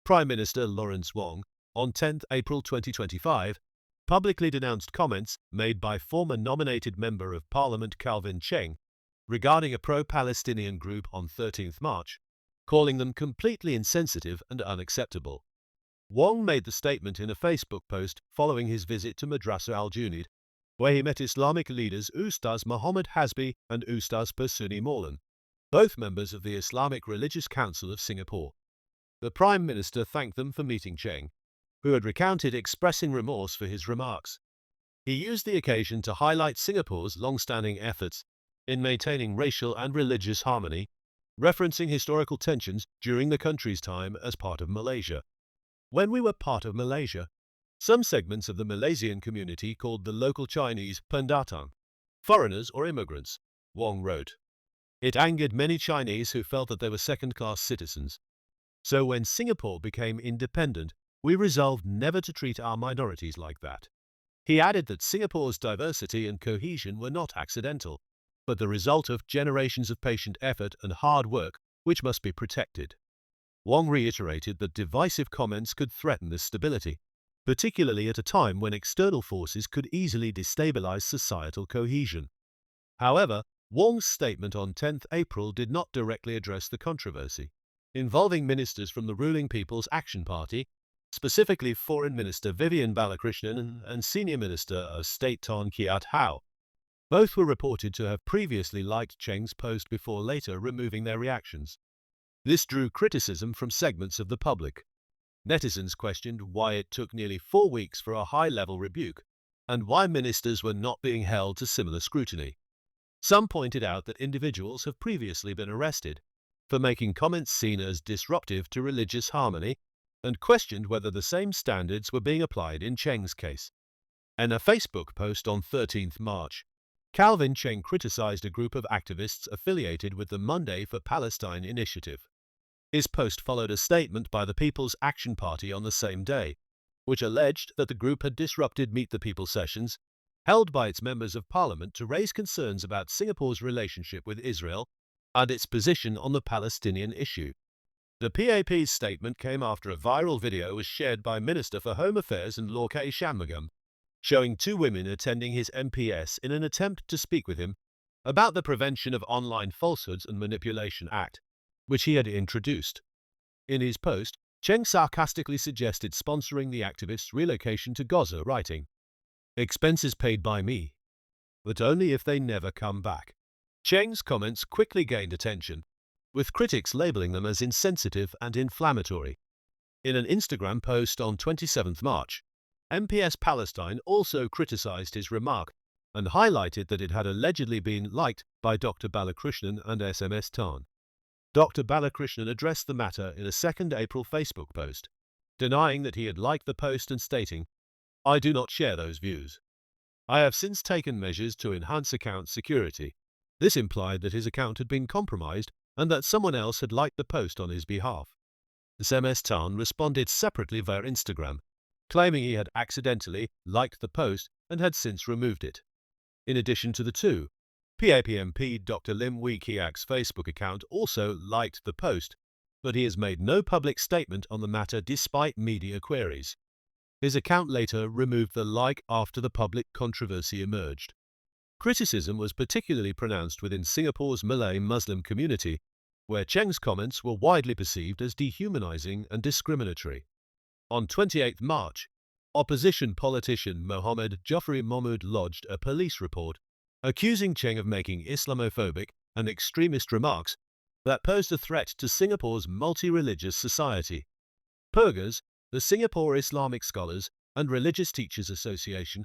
Prime Minister Lawrence Wong, on 10 April 2025, publicly denounced comments made by former nominated Member of Parliament Calvin Cheng regarding a pro-Palestinian group on 13 March, calling them completely insensitive and unacceptable. Wong made the statement in a Facebook post following his visit to Madrasa al-Junaid, where he met Islamic leaders Ustaz Muhammad Hasbi and Ustaz Persuni Maulan, both members of the Islamic Religious Council of Singapore. The Prime Minister thanked them for meeting Cheng, who had recounted expressing remorse for his remarks. He used the occasion to highlight Singapore's long-standing efforts in maintaining racial and religious harmony, referencing historical tensions during the country's time as part of Malaysia. When we were part of Malaysia, some segments of the Malaysian community called the local Chinese pendatang, foreigners or immigrants, Wong wrote. It angered many Chinese who felt that they were second-class citizens. So when Singapore became independent, we resolved never to treat our minorities like that. He added that Singapore's diversity and cohesion were not accidental, but the result of generations of patient effort and hard work which must be protected. Wong reiterated that divisive comments could threaten this stability, particularly at a time when external forces could easily destabilize societal cohesion. However, Wong's statement on 10 April did not directly address the controversy involving ministers from the ruling People's Action Party, specifically Foreign Minister Vivian Balakrishnan and Senior Minister of State Tan Kiat Hau. Both were reported to have previously liked Cheng's post before later removing their reactions. This drew criticism from segments of the public. Netizens questioned why it took nearly 4 weeks for a high-level rebuke, and why ministers were not being held to similar scrutiny. Some pointed out that individuals have previously been arrested for making comments seen as disruptive to religious harmony, and questioned whether the same standards were being applied in Cheng's case. In a Facebook post on 13 March, Calvin Cheng criticized a group of activists affiliated with the Monday for Palestine initiative. His post followed a statement by the People's Action Party on the same day, which alleged that the group had disrupted Meet the People sessions held by its members of parliament to raise concerns about Singapore's relationship with Israel and its position on the Palestinian issue. The PAP's statement came after a viral video was shared by Minister for Home Affairs and Law K. Shanmugam, showing 2 women attending his MPS in an attempt to speak with him about the Prevention of Online Falsehoods and Manipulation Act, which he had introduced. In his post, Cheng sarcastically suggested sponsoring the activists' relocation to Gaza, writing, "Expenses paid by me, but only if they never come back." Cheng's comments quickly gained attention, with critics labeling them as insensitive and inflammatory. In an Instagram post on 27 March, MPS Palestine also criticized his remark and highlighted that it had allegedly been liked by Dr. Balakrishnan and SMS Tan. Dr. Balakrishnan addressed the matter in a 2 April Facebook post, denying that he had liked the post and stating, "I do not share those views. I have since taken measures to enhance account security." This implied that his account had been compromised and that someone else had liked the post on his behalf. SMS Tan responded separately via Instagram, claiming he had accidentally liked the post and had since removed it. In addition to the two, PAPMP Dr. Lim Wee Kiak's Facebook account also liked the post, but he has made no public statement on the matter despite media queries. His account later removed the like after the public controversy emerged. Criticism was particularly pronounced within Singapore's Malay Muslim community, where Cheng's comments were widely perceived as dehumanizing and discriminatory. On 28 March, opposition politician Mohammed Jafri Mahmud lodged a police report accusing Cheng of making Islamophobic and extremist remarks that posed a threat to Singapore's multi-religious society. Pergas, the Singapore Islamic Scholars and Religious Teachers Association,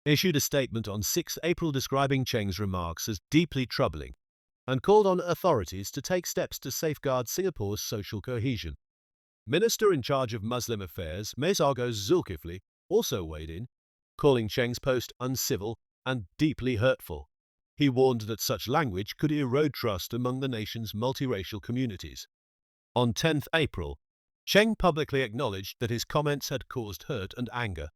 issued a statement on 6 April describing Cheng's remarks as deeply troubling and called on authorities to take steps to safeguard Singapore's social cohesion. Minister in charge of Muslim Affairs, Mezargos Zulkifli, also weighed in, calling Cheng's post uncivil and deeply hurtful. He warned that such language could erode trust among the nation's multiracial communities. On 10 April, Cheng publicly acknowledged that his comments had caused hurt and anger,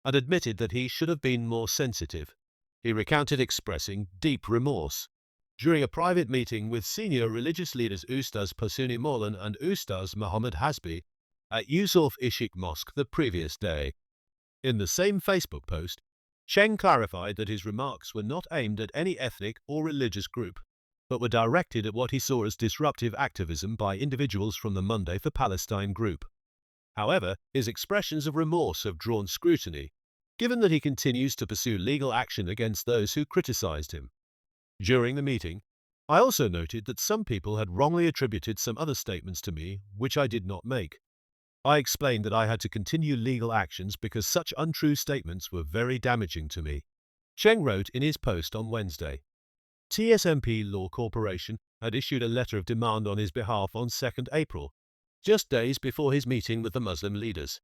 and admitted that he should have been more sensitive. He recounted expressing deep remorse. During a private meeting with senior religious leaders Ustaz Persuni Maulan and Ustaz Muhammad Hasbi at Yusuf Ishik Mosque the previous day. In the same Facebook post, Cheng clarified that his remarks were not aimed at any ethnic or religious group, but were directed at what he saw as disruptive activism by individuals from the Monday for Palestine group. However, his expressions of remorse have drawn scrutiny, given that he continues to pursue legal action against those who criticized him. During the meeting, I also noted that some people had wrongly attributed some other statements to me which I did not make. I explained that I had to continue legal actions because such untrue statements were very damaging to me. Cheng wrote in his post on Wednesday. TSMP Law Corporation had issued a letter of demand on his behalf on 2nd April, just days before his meeting with the Muslim leaders.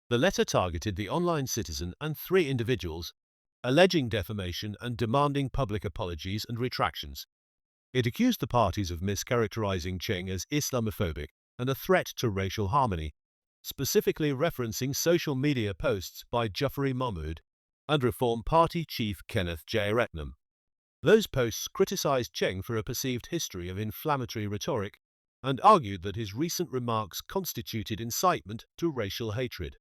The letter targeted the online citizen and 3 individuals, alleging defamation and demanding public apologies and retractions. It accused the parties of mischaracterizing Cheng as Islamophobic and a threat to racial harmony, specifically referencing social media posts by Jafari Mahmood and Reform Party chief Kenneth J. Retnam. Those posts criticized Cheng for a perceived history of inflammatory rhetoric and argued that his recent remarks constituted incitement to racial hatred.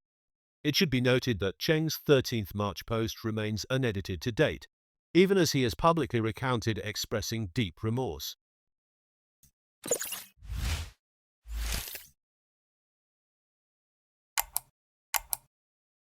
It should be noted that Cheng's 13th March post remains unedited to date, even as he has publicly recounted expressing deep remorse.